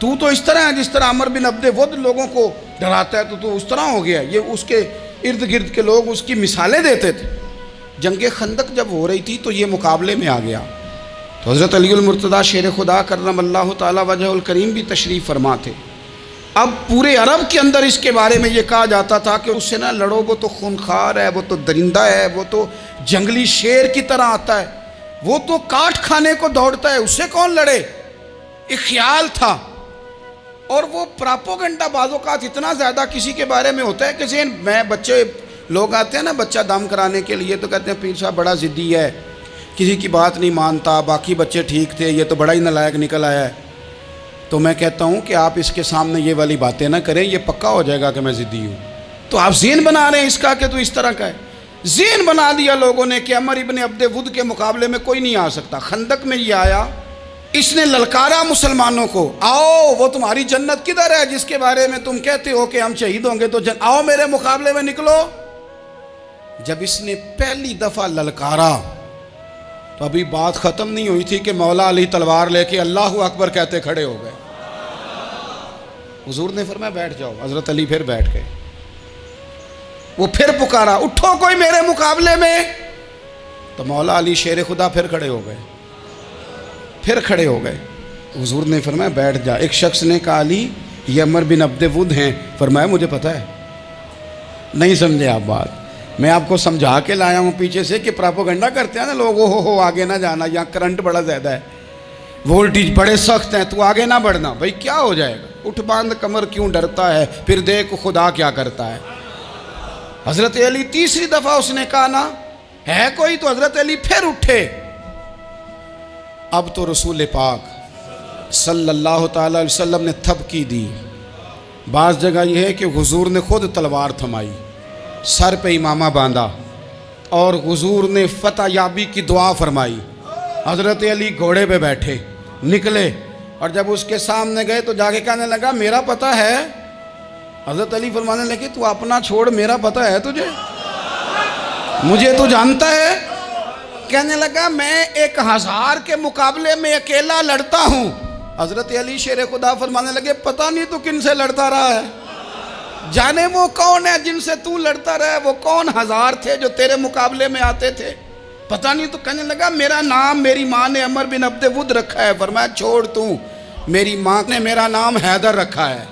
تو اس طرح ہے جس طرح عمر بن عبد ود لوگوں کو ڈراتا ہے، تو اس طرح ہو گیا۔ یہ اس کے ارد گرد کے لوگ اس کی مثالیں دیتے تھے۔ جنگ خندق جب ہو رہی تھی تو یہ مقابلے میں آ گیا، تو حضرت علی المرتضیٰ شیر خدا کرم اللہ تعالی وجہ الکریم بھی تشریف فرما تھے۔ اب پورے عرب کے اندر اس کے بارے میں یہ کہا جاتا تھا کہ اس سے نہ لڑو، وہ تو خونخوار ہے، وہ تو درندہ ہے، وہ تو جنگلی شیر کی طرح آتا ہے، وہ تو کاٹ کھانے کو دوڑتا ہے، اس سے کون لڑے؟ ایک خیال تھا۔ اور وہ پراپوگنڈا بعض اوقات اتنا زیادہ کسی کے بارے میں ہوتا ہے کہ ذہن میں بچے لوگ آتے ہیں نا بچہ دم کرانے کے لیے، تو کہتے ہیں پیر صاحب بڑا ضدی ہے، کسی کی بات نہیں مانتا، باقی بچے ٹھیک تھے، یہ تو بڑا ہی نالائق نکل آیا ہے۔ تو میں کہتا ہوں کہ آپ اس کے سامنے یہ والی باتیں نہ کریں، یہ پکا ہو جائے گا کہ میں ضدی ہوں۔ تو آپ ذہن بنا رہے ہیں اس کا کہ تو اس طرح کا ہے۔ ذہن بنا دیا لوگوں نے کہ عمر ابن عبد ود کے مقابلے میں کوئی نہیں آ سکتا۔ خندق میں یہ آیا، اس نے للکارا مسلمانوں کو، آؤ وہ تمہاری جنت کدھر ہے جس کے بارے میں تم کہتے ہو کہ ہم شہید ہوں گے، تو آؤ میرے مقابلے میں نکلو۔ جب اس نے پہلی دفعہ للکارا تو ابھی بات ختم نہیں ہوئی تھی کہ مولا علی تلوار لے کے اللہ اکبر کہتے کھڑے ہو گئے۔ حضور نے فرمایا بیٹھ جاؤ، حضرت علی پھر بیٹھ گئے۔ وہ پھر پکارا اٹھو کوئی میرے مقابلے میں، تو مولا علی شیر خدا پھر کھڑے ہو گئے، پھر کھڑے ہو گئے۔ حضور نے فرمایا بیٹھ جا۔ ایک شخص نے کہا علی یہ عمر بن عبد ود ہیں، فرمایا مجھے پتہ ہے۔ نہیں سمجھے آپ بات، میں آپ کو سمجھا کے لایا ہوں پیچھے سے کہ پراپوگنڈا کرتے ہیں نا لوگ، ہو آگے نہ جانا، یہاں کرنٹ بڑا زیادہ ہے، وولٹیج بڑے سخت ہیں، تو آگے نہ بڑھنا۔ بھائی کیا ہو جائے گا، اٹھ باندھ کمر کیوں ڈرتا ہے، پھر دیکھ خدا کیا کرتا ہے۔ حضرت علی تیسری دفعہ اس نے کہا نا ہے کوئی، تو حضرت علی پھر اٹھے۔ اب تو رسول پاک صلی اللہ تعالی علیہ وسلم نے تھپکی دی۔ بعض جگہ یہ ہے کہ حضور نے خود تلوار تھمائی، سر پہ امامہ باندھا، اور حضور نے فتح یابی کی دعا فرمائی۔ حضرت علی گھوڑے پہ بیٹھے نکلے، اور جب اس کے سامنے گئے تو جا کے کہنے لگا میرا پتہ ہے۔ حضرت علی فرمانے لگے تو اپنا چھوڑ، میرا پتہ ہے تجھے، مجھے تو جانتا ہے۔ کہنے لگا میں 1000 کے مقابلے میں اکیلا لڑتا ہوں۔ حضرت علی شیر خدا فرمانے لگے پتہ نہیں تو کن سے لڑتا رہا ہے، جانے وہ کون ہے جن سے تو لڑتا رہا ہے، وہ کون 1000 تھے جو تیرے مقابلے میں آتے تھے، پتہ نہیں۔ تو کہنے لگا میرا نام میری ماں نے عمر بن عبد ود رکھا ہے۔ فرمایا چھوڑ تو، میری ماں نے میرا نام حیدر رکھا ہے۔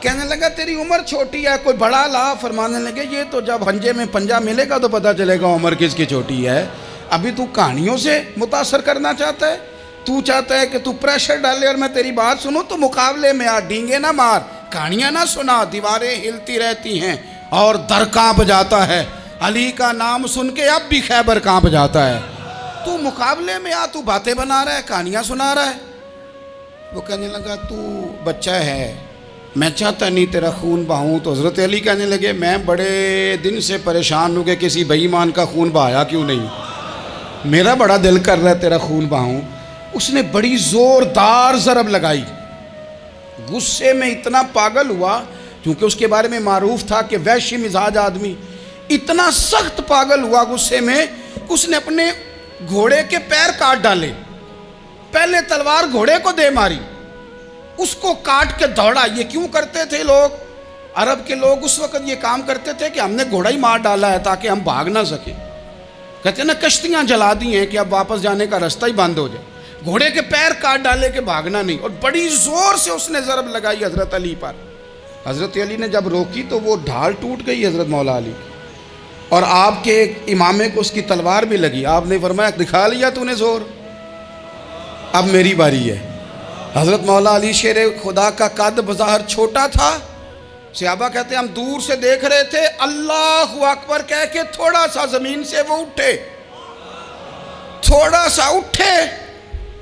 کہنے لگا تیری عمر چھوٹی ہے، کوئی بڑا لا۔ فرمانے لگے یہ تو جب ہنجے میں پنجہ ملے گا تو پتہ چلے گا عمر کس کی چھوٹی ہے، ابھی تو کہانیوں سے متاثر کرنا چاہتا ہے، تو چاہتا ہے کہ تو پریشر ڈالے اور میں تیری بات سنوں، تو مقابلے میں آ، ڈینگے نہ مار، کہانیاں نہ سنا، دیواریں ہلتی رہتی ہیں اور در کانپ جاتا ہے، علی کا نام سن کے اب بھی خیبر کانپ جاتا ہے، تو مقابلے میں آ، تو باتیں بنا رہا ہے، کہانیاں سنا رہا ہے۔ وہ کہنے لگا تو بچہ ہے، میں چاہتا نہیں تیرا خون بہاؤں۔ تو حضرت علی کہنے لگے میں بڑے دن سے پریشان ہوں کہ کسی بے ایمان کا خون بہایا کیوں نہیں، میرا بڑا دل کر رہا ہے تیرا خون بہاؤں۔ اس نے بڑی زوردار ضرب لگائی، غصے میں اتنا پاگل ہوا، کیونکہ اس کے بارے میں معروف تھا کہ وحشی مزاج آدمی، اتنا سخت پاگل ہوا غصے میں، اس نے اپنے گھوڑے کے پیر کاٹ ڈالے، پہلے تلوار گھوڑے کو دے ماری، اس کو کاٹ کے دوڑا۔ یہ کیوں کرتے تھے لوگ، عرب کے لوگ اس وقت یہ کام کرتے تھے کہ ہم نے گھوڑا ہی مار ڈالا ہے تاکہ ہم بھاگ نہ سکیں، کہتے ہیں نا کشتیاں جلا دی ہیں کہ اب واپس جانے کا راستہ ہی بند ہو جائے، گھوڑے کے پیر کاٹ ڈالے کہ بھاگنا نہیں، اور بڑی زور سے اس نے ضرب لگائی حضرت علی پر۔ حضرت علی نے جب روکی تو وہ ڈھال ٹوٹ گئی حضرت مولا علی، اور آپ کے امامے کو اس کی تلوار بھی لگی۔ آپ نے فرمایا دکھا لیا تو نے زور، اب میری باری ہے۔ حضرت مولا علی شیر خدا کا قد بظاہر چھوٹا تھا، صحابہ کہتے ہیں ہم دور سے دیکھ رہے تھے، اللہ اکبر کہہ کے تھوڑا سا زمین سے وہ اٹھے، تھوڑا سا اٹھے،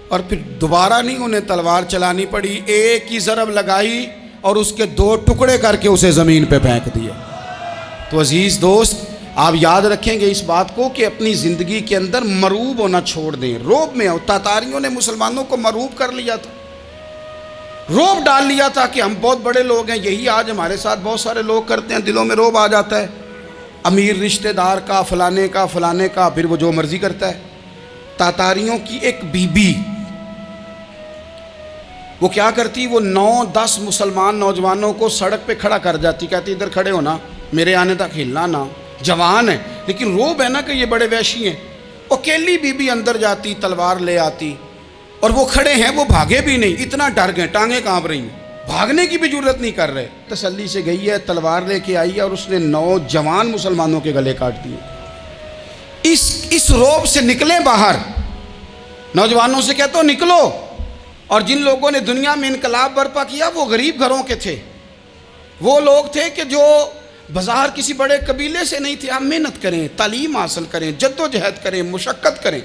اور پھر دوبارہ نہیں انہیں تلوار چلانی پڑی، ایک ہی ضرب لگائی اور اس کے 2 ٹکڑے کر کے اسے زمین پہ پھینک دیا۔ تو عزیز دوست آپ یاد رکھیں گے اس بات کو کہ اپنی زندگی کے اندر مروب ہونا چھوڑ دیں، روب میں ہو۔ تاتاریوں نے مسلمانوں کو مروب کر لیا تھا، روب ڈال لیا تھا کہ ہم بہت بڑے لوگ ہیں، یہی آج ہمارے ساتھ بہت سارے لوگ کرتے ہیں، دلوں میں روب آ جاتا ہے، امیر رشتہ دار کا، فلانے کا، پھر وہ جو مرضی کرتا ہے۔ تاتاریوں کی ایک بی بی وہ کیا کرتی، وہ 9-10 مسلمان نوجوانوں کو سڑک پہ کھڑا کر جاتی، کہتی ادھر کھڑے ہونا، میرے آنے تک ہلنا نہ، جوان ہے لیکن روب ہے نا کہ یہ بڑے وحشی ہیں۔ اکیلی بی بی اندر جاتی، تلوار لے آتی، اور وہ کھڑے ہیں، وہ بھاگے بھی نہیں، اتنا ڈر گئے، ٹانگیں کانپ رہی ہیں، بھاگنے کی بھی جرت نہیں کر رہے۔ تسلی سے گئی ہے، تلوار لے کے آئی ہے، اور اس نے 9 جوان مسلمانوں کے گلے کاٹ دیے۔ اس روب سے نکلیں باہر، نوجوانوں سے کہتا ہوں نکلو۔ اور جن لوگوں نے دنیا میں انقلاب برپا کیا وہ غریب گھروں کے تھے، وہ لوگ تھے کہ جو بازار کسی بڑے قبیلے سے نہیں تھے۔ آپ محنت کریں، تعلیم حاصل کریں، جد و جہد کریں، مشقت کریں،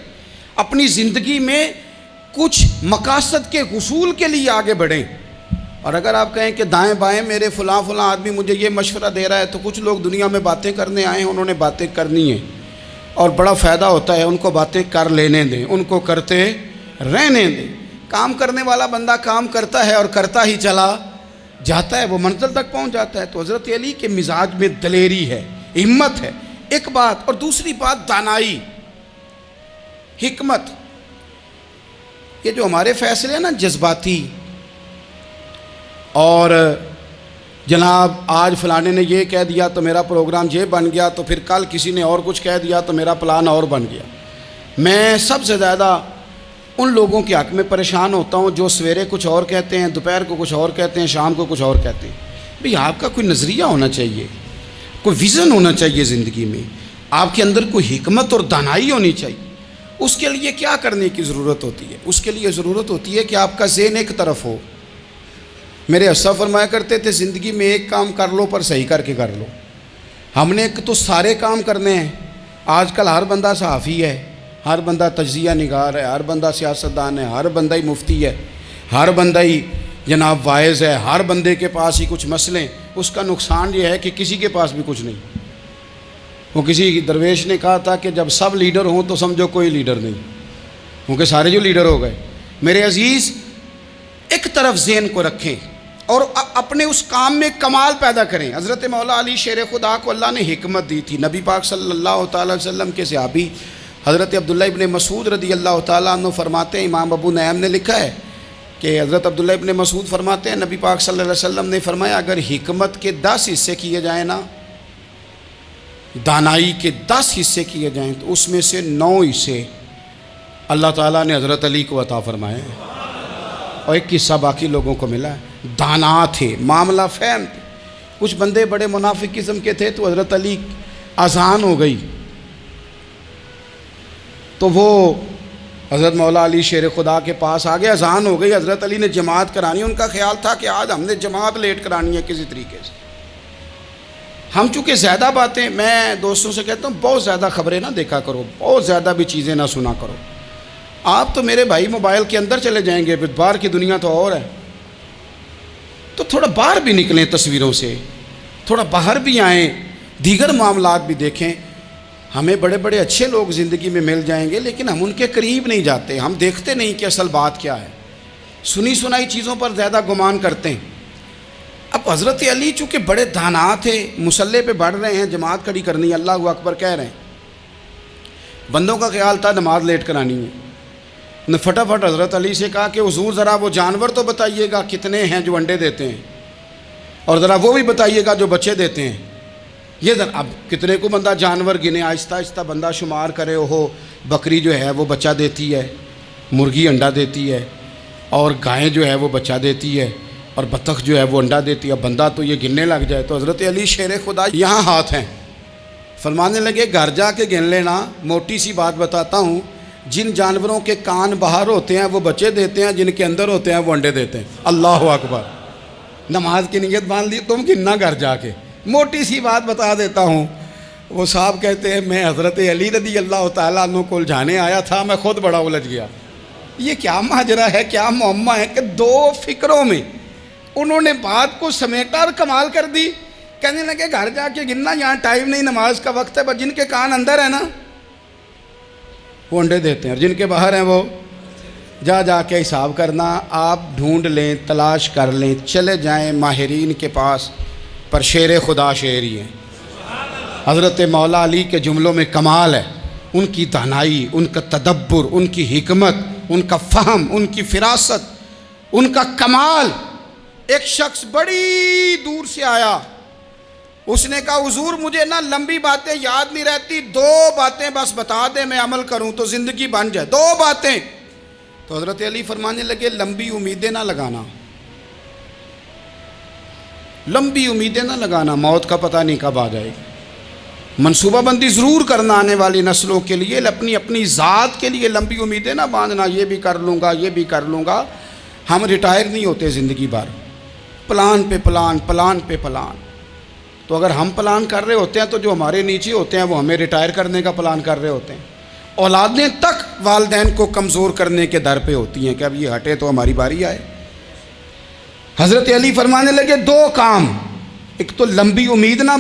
اپنی زندگی میں کچھ مقاصد کے حصول کے لیے آگے بڑھیں۔ اور اگر آپ کہیں کہ دائیں بائیں میرے فلاں آدمی مجھے یہ مشورہ دے رہا ہے، تو کچھ لوگ دنیا میں باتیں کرنے آئے ہیں، انہوں نے باتیں کرنی ہیں اور بڑا فائدہ ہوتا ہے، ان کو باتیں کر لینے دیں، ان کو کرتے رہنے دیں۔ کام کرنے والا بندہ کام کرتا ہے اور کرتا ہی چلا جاتا ہے، وہ منزل تک پہنچ جاتا ہے۔ تو حضرت علی کے مزاج میں دلیری ہے، ہمت ہے، ایک بات۔ اور دوسری بات دانائی، حکمت۔ یہ جو ہمارے فیصلے ہیں نا جذباتی، اور جناب آج فلانے نے یہ کہہ دیا تو میرا پروگرام یہ بن گیا، تو پھر کل کسی نے اور کچھ کہہ دیا تو میرا پلان اور بن گیا۔ میں سب سے زیادہ ان لوگوں کے حق میں پریشان ہوتا ہوں جو سویرے کچھ اور کہتے ہیں، دوپہر کو کچھ اور کہتے ہیں، شام کو کچھ اور کہتے ہیں۔ بھئی آپ کا کوئی نظریہ ہونا چاہیے، کوئی ویژن ہونا چاہیے زندگی میں، آپ کے اندر کوئی حکمت اور دانائی ہونی چاہیے۔ اس کے لیے کیا کرنے کی ضرورت ہوتی ہے؟ اس کے لیے ضرورت ہوتی ہے کہ آپ کا ذہن ایک طرف ہو۔ میرے اسلاف فرمایا کرتے تھے زندگی میں ایک کام کر لو پر صحیح کر کے کر لو۔ ہم نے تو سارے کام کرنے ہیں۔ آج کل ہر بندہ صحافی ہے، ہر بندہ تجزیہ نگار ہے، ہر بندہ سیاستدان ہے، ہر بندہ ہی مفتی ہے، ہر بندہ ہی جناب واعظ ہے، ہر بندے کے پاس ہی کچھ مسئلے۔ اس کا نقصان یہ ہے کہ کسی کے پاس بھی کچھ نہیں۔ وہ کسی درویش نے کہا تھا کہ جب سب لیڈر ہوں تو سمجھو کوئی لیڈر نہیں، کیونکہ سارے جو لیڈر ہو گئے۔ میرے عزیز، ایک طرف ذہن کو رکھیں اور اپنے اس کام میں کمال پیدا کریں۔ حضرت مولا علی شیر خدا کو اللہ نے حکمت دی تھی۔ نبی پاک صلی اللہ تعالیٰ علیہ وسلم کے صحابی حضرت عبداللہ ابن مسعود رضی اللہ تعالیٰ عنہ فرماتے ہیں، امام ابو نعیم نے لکھا ہے کہ حضرت عبداللہ ابن مسعود فرماتے ہیں نبی پاک صلی اللہ علیہ وسلم نے فرمایا اگر حکمت کے 10 حصے کیے جائیں نا، دانائی کے 10 حصے کیے جائیں، تو اس میں سے 9 حصے اللہ تعالیٰ نے حضرت علی کو عطا فرمائے ہیں، اور ایک حصہ باقی لوگوں کو ملا ہے۔ دانا تھے، معاملہ فہم تھے۔ کچھ بندے بڑے منافق قسم کے تھے، تو حضرت علی اذان ہو گئی تو وہ حضرت مولا علی شیر خدا کے پاس آ گئے، اذان ہو گئی، حضرت علی نے جماعت کرانی۔ ان کا خیال تھا کہ آج ہم نے جماعت لیٹ کرانی ہے کسی طریقے سے۔ ہم چونکہ زیادہ باتیں، میں دوستوں سے کہتا ہوں بہت زیادہ خبریں نہ دیکھا کرو، بہت زیادہ بھی چیزیں نہ سنا کرو۔ آپ تو میرے بھائی موبائل کے اندر چلے جائیں گے، پھر باہر کی دنیا تو اور ہے، تو تھوڑا باہر بھی نکلیں تصویروں سے، تھوڑا باہر بھی آئیں، دیگر معاملات بھی دیکھیں۔ ہمیں بڑے بڑے اچھے لوگ زندگی میں مل جائیں گے، لیکن ہم ان کے قریب نہیں جاتے، ہم دیکھتے نہیں کہ اصل بات کیا ہے، سنی سنائی چیزوں پر زیادہ گمان کرتے ہیں۔ اب حضرت علی چونکہ بڑے دانا تھے، مصلے پہ بڑھ رہے ہیں، جماعت کھڑی کرنی ہے، اللہ اکبر کہہ رہے ہیں، بندوں کا خیال تھا نماز لیٹ کرانی ہے۔ نے فٹافٹ حضرت علی سے کہا کہ حضور ذرا وہ جانور تو بتائیے گا کتنے ہیں جو انڈے دیتے ہیں، اور ذرا وہ بھی بتائیے گا جو بچے دیتے ہیں۔ یہ ذرا اب کتنے کو بندہ جانور گنے، آہستہ آہستہ بندہ شمار کرے، ہو بکری جو ہے وہ بچہ دیتی ہے، مرغی انڈا دیتی ہے، اور گائیں جو ہے وہ بچہ دیتی ہے، اور بطخ جو ہے وہ انڈا دیتی ہے۔ بندہ تو یہ گننے لگ جائے تو حضرت علی شیر خدا یہاں ہاتھ ہیں، فرمانے لگے گھر جا کے گن لینا، موٹی سی بات بتاتا ہوں، جن جانوروں کے کان باہر ہوتے ہیں وہ بچے دیتے ہیں، جن کے اندر ہوتے ہیں وہ انڈے دیتے ہیں۔ اللہ اکبر، نماز کی نیت باندھ لی، تم گننا گھر جا کے۔ موٹی سی بات بتا دیتا ہوں، وہ صاحب کہتے ہیں میں حضرت علی رضی اللہ تعالیٰ عنہ کو الجھانے آیا تھا، میں خود بڑا الجھ گیا۔ یہ کیا ماجرا ہے، کیا معمہ ہے کہ 2 فکروں میں انہوں نے بات کو سمیٹا اور کمال کر دی۔ کہنے لگے گھر جا کے گننا، یہاں ٹائم نہیں، نماز کا وقت ہے، بس جن کے کان اندر ہے نا وہ انڈے دیتے ہیں، اور جن کے باہر ہیں وہ جا جا کے حساب کرنا۔ آپ ڈھونڈ لیں، تلاش کر لیں، چلے جائیں ماہرین کے پاس، پر شیر خدا شعر ہی ہیں۔ حضرت مولا علی کے جملوں میں کمال ہے، ان کی دانائی، ان کا تدبر، ان کی حکمت، ان کا فہم، ان کی فراست، ان کا کمال. ایک شخص بڑی دور سے آیا, اس نے کہا حضور مجھے نا لمبی باتیں یاد نہیں رہتی, 2 باتیں بس بتا دیں میں عمل کروں تو زندگی بن جائے, 2 باتیں. تو حضرت علی فرمانے لگے لمبی امیدیں نہ لگانا, لمبی امیدیں نہ لگانا, موت کا پتہ نہیں کب آ جائے گی. منصوبہ بندی ضرور کرنا آنے والی نسلوں کے لیے, اپنی ذات کے لیے لمبی امیدیں نہ باندھنا, یہ بھی کر لوں گا یہ بھی کر لوں گا. ہم ریٹائر نہیں ہوتے زندگی بھر, پلان پہ پلان, پلان پہ پلان. تو اگر ہم پلان کر رہے ہوتے ہیں تو جو ہمارے نیچے ہوتے ہیں وہ ہمیں ریٹائر کرنے کا پلان کر رہے ہوتے ہیں. اولادیں تک والدین کو کمزور کرنے کے در پہ ہوتی ہیں کہ اب یہ ہٹے تو ہماری باری آئے. حضرت علی فرمانے لگے 2 کام, ایک تو لمبی امید نہ